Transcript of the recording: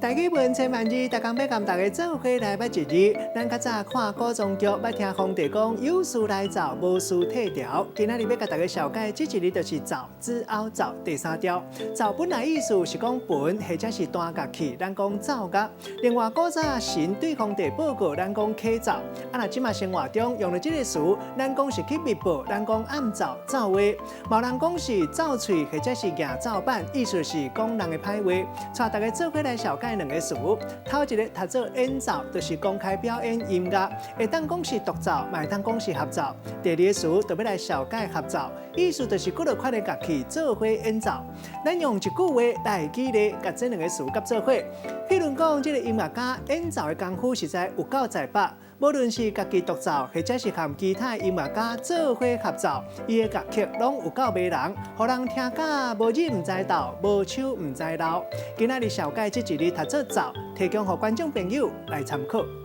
大家问千万字，大家要跟大家做伙来捌一字。咱较早看古装剧，捌听皇帝讲有事来奏，无事退朝。今仔日要甲大家小解，这一日就是奏之后奏第三条。奏本来意思是讲本，或者是单乐器，咱讲奏乐。另外古早神对皇帝报告，咱讲启奏。若即马生活中用了这个词，咱讲是去密报，咱讲暗奏、奏话。某人讲是奏喙，或者是硬奏板，意思是讲人的歹话。带大家做伙来小解两个词。头一个读做演奏，就是公开表演音乐，会当讲是独奏，嘛会当讲是合奏。第二个词就要来小解合奏，意思就是几多款的乐器做伙演奏。咱用一句话来举例，甲这两个词夹做伙。譬如讲，这个音乐家演奏的功夫实在有够在把。无论是家己独奏，或者是和其他音乐家做伙合奏，伊的乐曲拢有够迷人，互人听甲无日唔知道，无手唔知老。今仔日小解这一日读做奏，提供给观众朋友来参考。